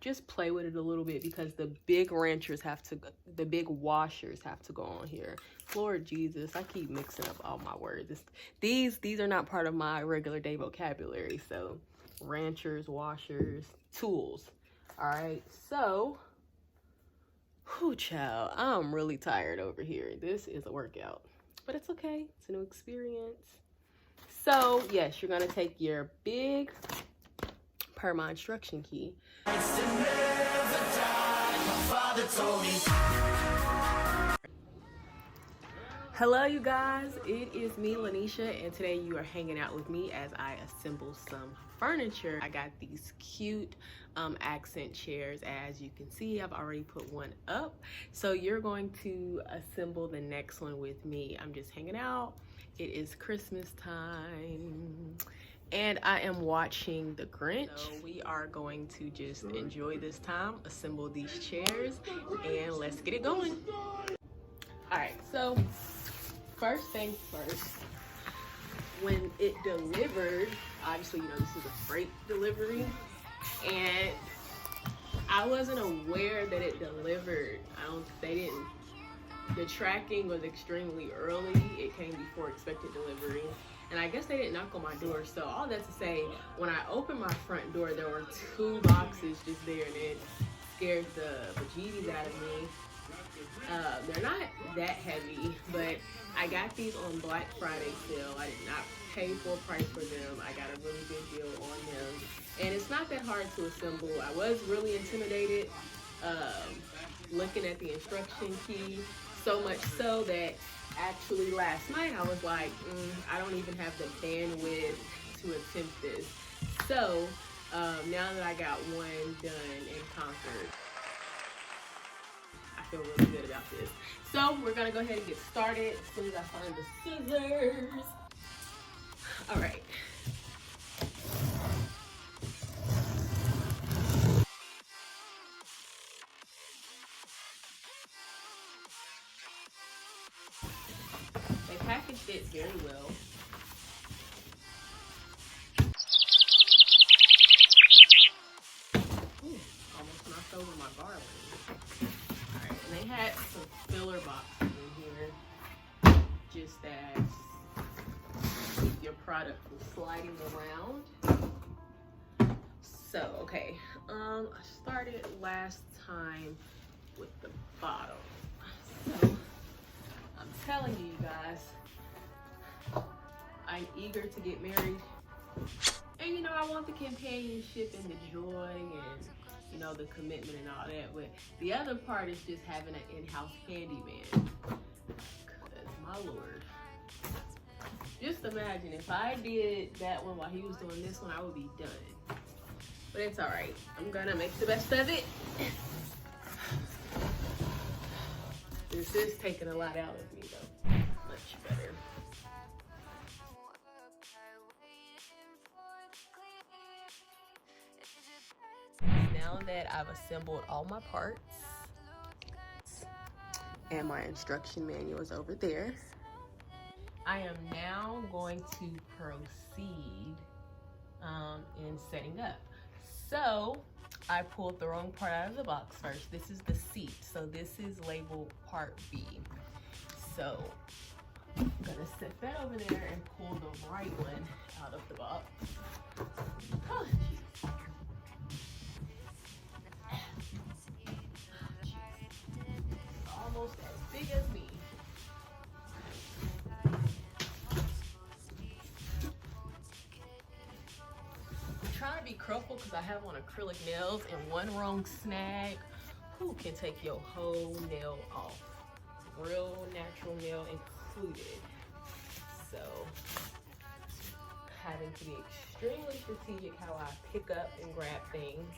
just play with it a little bit because the big washers have to go on here. Lord Jesus, I keep mixing up all my words. These are not part of my regular day vocabulary. So ranchers, washers, tools. All right, so, whew, child, I'm really tired over here. This is a workout, but it's okay. It's a new experience. So yes, you're gonna take your big, per my instruction key. Hello you guys, it is me, Lanisha, and today you are hanging out with me as I assemble some furniture. I got these cute accent chairs. As you can see, I've already put one up, so you're going to assemble the next one with me. I'm just hanging out. It is Christmas time and I am watching The Grinch. So we are going to just enjoy this time, assemble these chairs, and let's get it going. All right, so first things first, when it delivered, obviously, you know, this is a freight delivery, and I wasn't aware that it delivered. The tracking was extremely early. It came before expected delivery, and I guess they didn't knock on my door. So all that to say, when I opened my front door, there were 2 boxes just there, and it scared the bejeebies out of me. They're not that heavy, but I got these on Black Friday sale. I did not pay full price for them. I got a really good deal on them, and it's not that hard to assemble. I was really intimidated looking at the instruction key, so much so that actually last night I was like, I don't even have the bandwidth to attempt this. So now that I got one done and conquered, I feel really good about this. So we're gonna go ahead and get started as soon as I find the scissors. All right. They packaged it very well. Ooh, almost knocked over my garland. Alright, and they had some filler boxes in here, just as keep your product from sliding around. So, okay, I started last time with the bottom. So, I'm telling you guys, I'm eager to get married. And you know, I want the companionship and the joy and, you know, the commitment and all that. But the other part is just having an in-house handyman. Because, my Lord. Just imagine if I did that one while he was doing this one, I would be done. But it's alright. I'm gonna make the best of it. This is taking a lot out of me though. Much better. Now that I've assembled all my parts and my instruction manual is over there, I am now going to proceed in setting up. So I pulled the wrong part out of the box first. This is the seat, so this is labeled part B. So I'm gonna set that over there and pull the right one out of the box. Oh, geez. Almost as big as me. I'm trying to be careful because I have on acrylic nails, and one wrong snag, who can take your whole nail off? Real natural nail included. So, having to be extremely strategic how I pick up and grab things.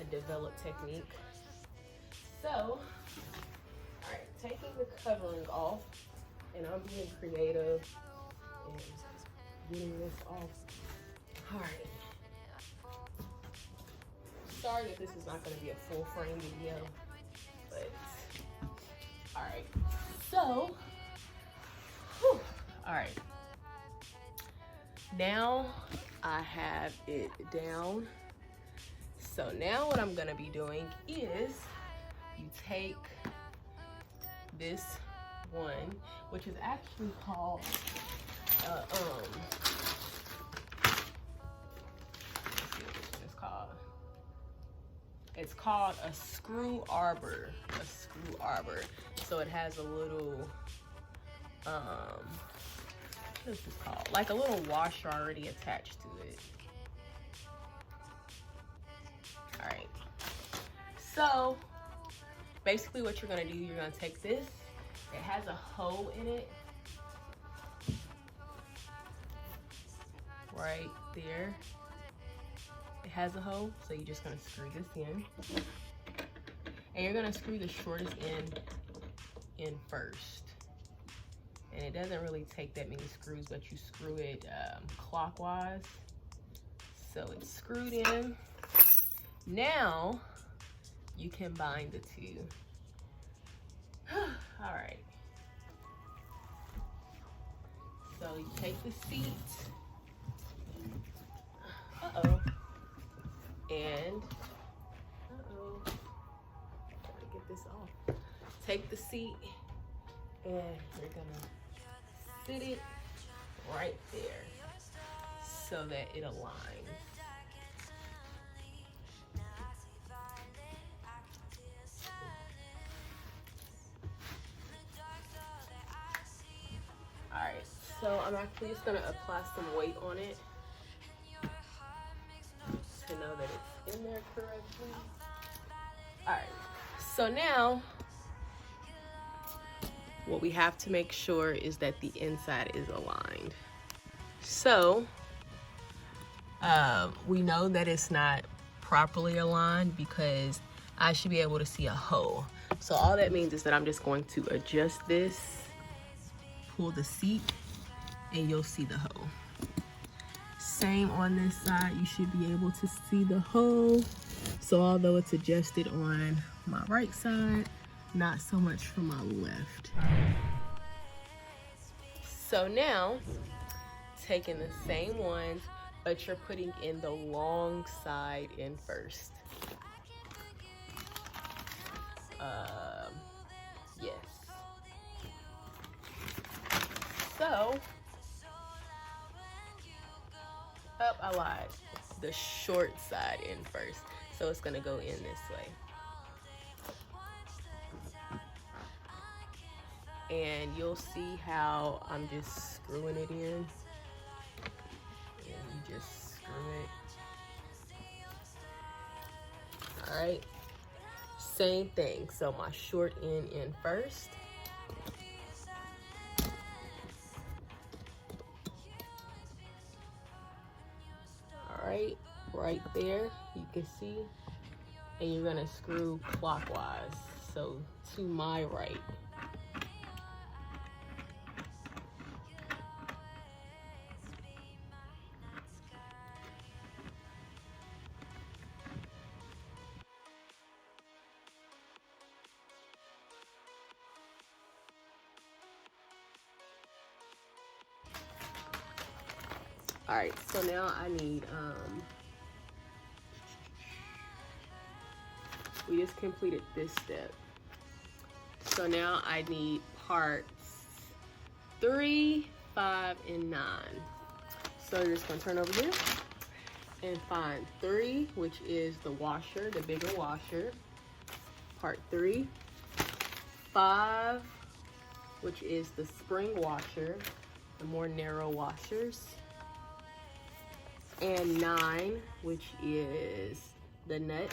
A developed technique. So, alright, taking the covering off, and I'm being creative and getting this off. Alright. Sorry that this is not going to be a full frame video, but alright. So, alright. Now I have it down. So now what I'm gonna be doing is you take this one, which is actually called let's see what this one is called. It's called a screw arbor. A screw arbor. So it has a little what is this called? Like a little washer already attached to it. Alright. So basically what you're gonna do, you're gonna take this. It has a hole in it. Right there. It has a hole, so you're just gonna screw this in. And you're gonna screw the shortest end in first. And it doesn't really take that many screws, but you screw it clockwise. So it's screwed in. Now you can bind the two. All right. So you take the seat. And trying to get this off. Take the seat and you're gonna sit it right there so that it aligns. All right, so I'm actually just gonna apply some weight on it to know that it's in there correctly. All right, so now what we have to make sure is that the inside is aligned. So we know that it's not properly aligned because I should be able to see a hole. So all that means is that I'm just going to adjust this, pull the seat, and you'll see the hole. Same on this side, you should be able to see the hole. So although it's adjusted on my right side, not so much for my left. So now, taking the same ones, but you're putting in the long side in first. Yes. So, I lied. The short side in first. So it's gonna go in this way. And you'll see how I'm just screwing it in. And you just screw it. All right. Same thing. So my short end in first. All right, right there, you can see. And you're gonna screw clockwise. So to my right. All right, so now I need, we just completed this step. So now I need parts 3, 5, and 9. So you're just gonna turn over here and find 3, which is the washer, the bigger washer, part 3. 5, which is the spring washer, the more narrow washers. And 9, which is the nut.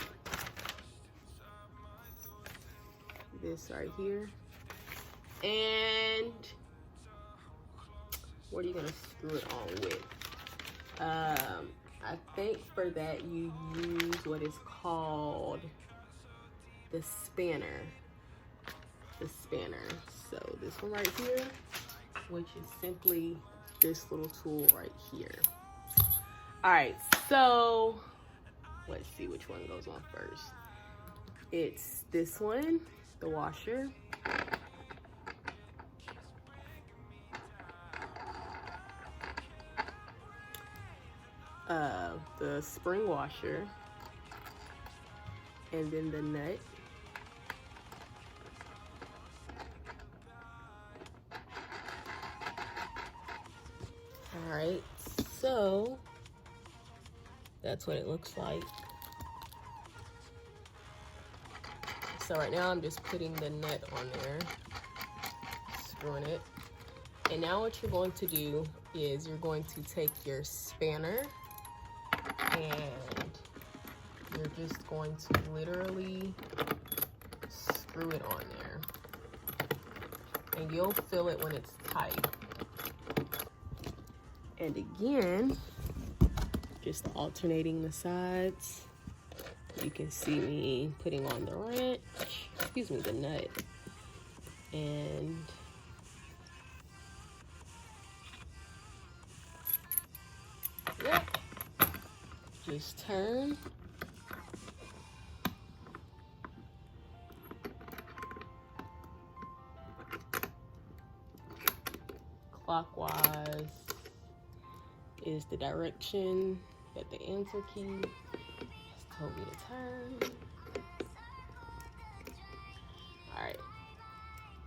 This right here. And what are you gonna screw it on with? I think for that you use what is called the spanner. The spanner. So this one right here, which is simply this little tool right here. All right, so let's see which one goes on first. It's this one, the washer. The spring washer. and then the nut. All right, so that's what it looks like. So right now I'm just putting the nut on there, screwing it. And now what you're going to do is you're going to take your spanner and you're just going to literally screw it on there. And you'll feel it when it's tight. And again, just alternating the sides. You can see me putting on the wrench, excuse me, the nut. And yep, just turn. Clockwise is the direction that the answer key has told me to turn. All right,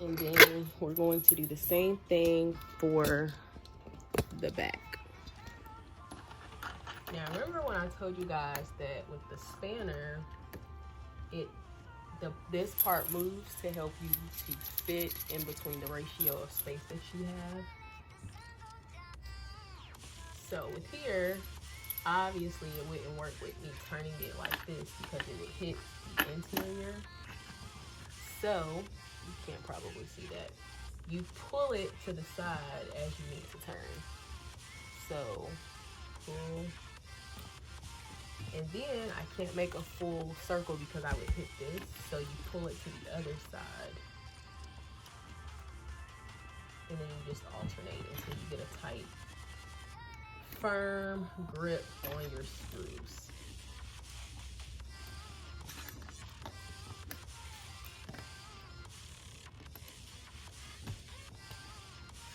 and then we're going to do the same thing for the back. Now remember when I told you guys that with the spanner, this part moves to help you to fit in between the ratio of space that you have. So with here, obviously it wouldn't work with me turning it like this because it would hit the interior. So you can't probably see that. You pull it to the side as you need to turn. So pull. And then I can't make a full circle because I would hit this. So you pull it to the other side. And then you just alternate until you get a tight, firm grip on your screws.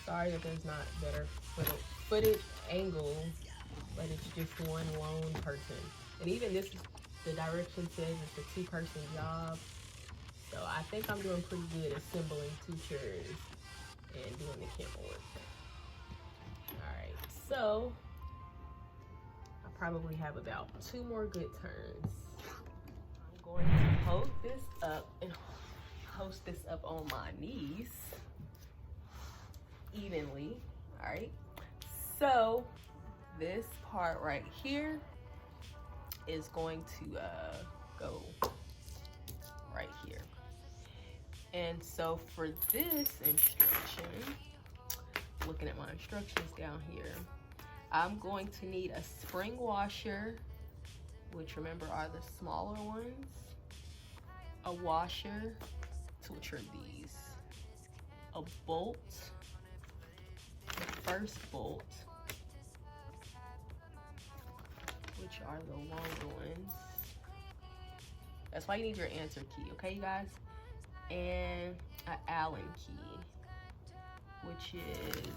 Sorry that there's not better footage angle, but it's just one lone person. And even this, the direction says it's a 2-person job. So I think I'm doing pretty good assembling 2 chairs and doing the camera work. All right, so I probably have about 2 more good turns. I'm going to hold this up and host this up on my knees evenly. All right, so this part right here is going to go right here. And so for this instruction, looking at my instructions down here, I'm going to need a spring washer, which remember are the smaller ones, a washer, which are these, a bolt, the first bolt, which are the longer ones. That's why you need your answer key, okay, you guys? And an Allen key, which is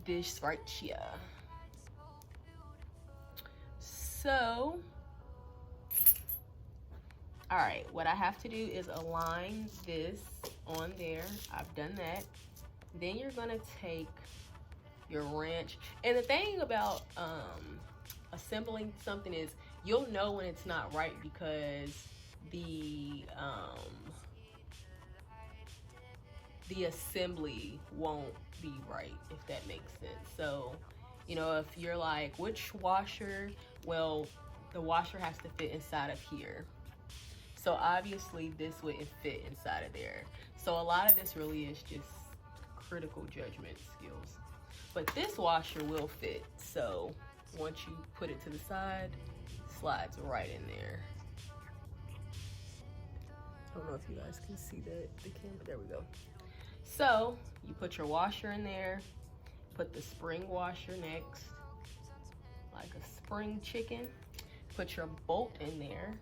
this right here. So, all right, what I have to do is align this on there. I've done that. Then you're gonna take your wrench. And the thing about assembling something is you'll know when it's not right because the assembly won't be right, if that makes sense. So, you know, if you're like, which washer? Well, the washer has to fit inside of here. So obviously this wouldn't fit inside of there. So a lot of this really is just critical judgment skills. But this washer will fit. So once you put it to the side, it slides right in there. I don't know if you guys can see the camera. There we go. So you put your washer in there, put the spring washer next, like a spring chicken. Put your bolt in there,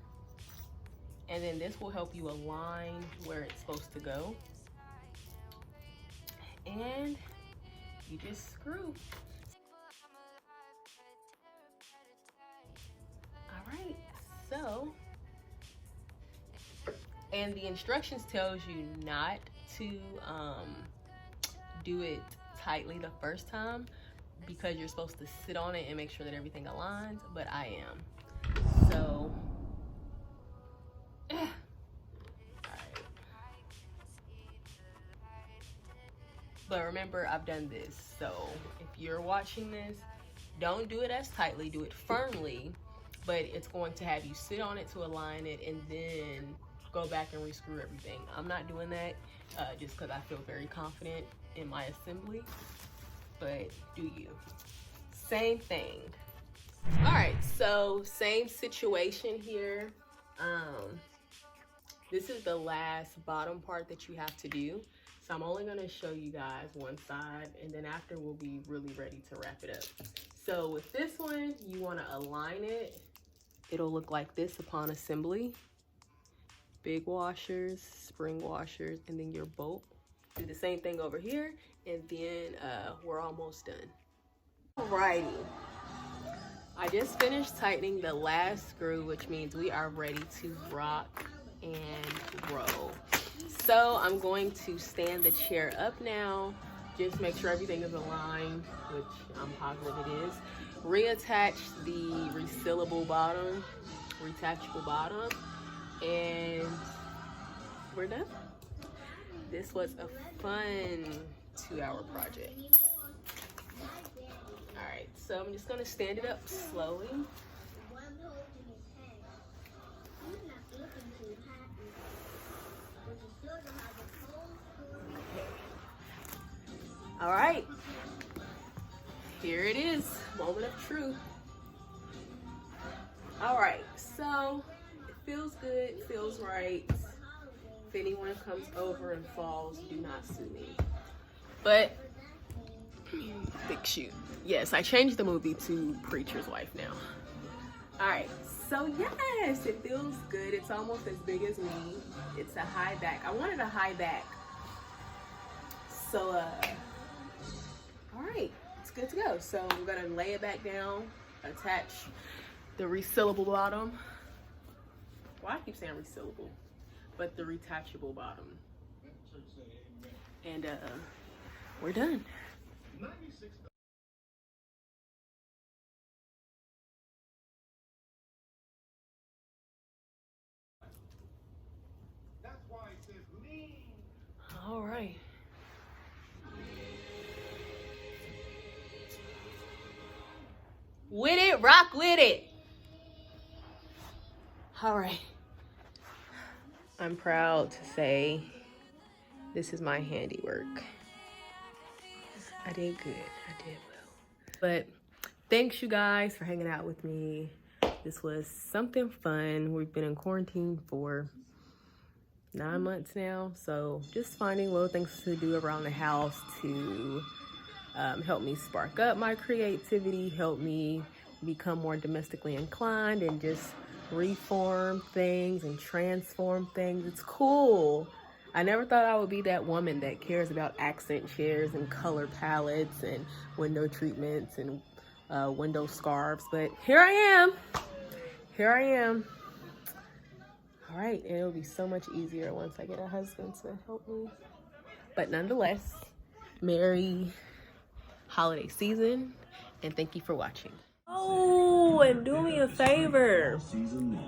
and then this will help you align where it's supposed to go. And you just screw. All right, so, and the instructions tells you not to do it tightly the first time because you're supposed to sit on it and make sure that everything aligns, but I am. So, alright. But remember, I've done this, so if you're watching this, don't do it as tightly, do it firmly, but it's going to have you sit on it to align it and then go back and re-screw everything. I'm not doing that just because I feel very confident in my assembly, but do you. Same thing. All right, so same situation here. This is the last bottom part that you have to do. So I'm only gonna show you guys one side, and then after we'll be really ready to wrap it up. So with this one, you wanna align it. It'll look like this upon assembly. Big washers, spring washers, and then your bolt. Do the same thing over here, and then we're almost done. Alrighty, I just finished tightening the last screw, which means we are ready to rock and roll. So I'm going to stand the chair up now, just make sure everything is aligned, which I'm positive it is. Reattach the resealable bottom, retachable bottom, and we're done. This was a fun 2-hour project. All right, so I'm just gonna stand it up slowly. All right, here it is, moment of truth. All right, so it feels good, feels right. If anyone comes over and falls, do not sue me. But, big shoot. Yes, I changed the movie to Preacher's Wife now. All right, so yes, it feels good. It's almost as big as me. It's a high back. I wanted a high back. So, all right, it's good to go. So I'm gonna lay it back down, attach the resealable bottom. Why I keep saying resealable? But the retachable bottom. And we're done. All right. With it, rock with it. All right. I'm proud to say this is my handiwork. I did good, I did well. But thanks you guys for hanging out with me. This was something fun. We've been in quarantine for 9 months now. So just finding little things to do around the house to help me spark up my creativity, help me become more domestically inclined and just reform things and transform things. It's cool. I never thought I would be that woman that cares about accent chairs and color palettes and window treatments and window scarves, but here I am. Here I am. All right, and it'll be so much easier once I get a husband to help me. But nonetheless, merry holiday season, and thank you for watching. Oh, and do me a favor.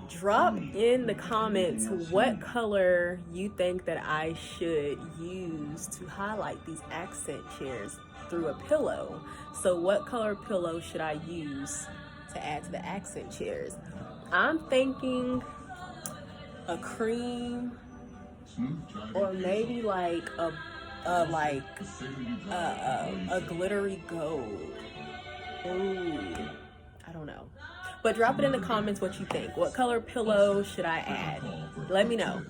Drop in the comments what color you think that I should use to highlight these accent chairs through a pillow. So what color pillow should I use to add to the accent chairs? I'm thinking a cream or maybe like a glittery gold. Ooh, I don't know. But drop it in the comments what you think. What color pillow should I add? Let me know.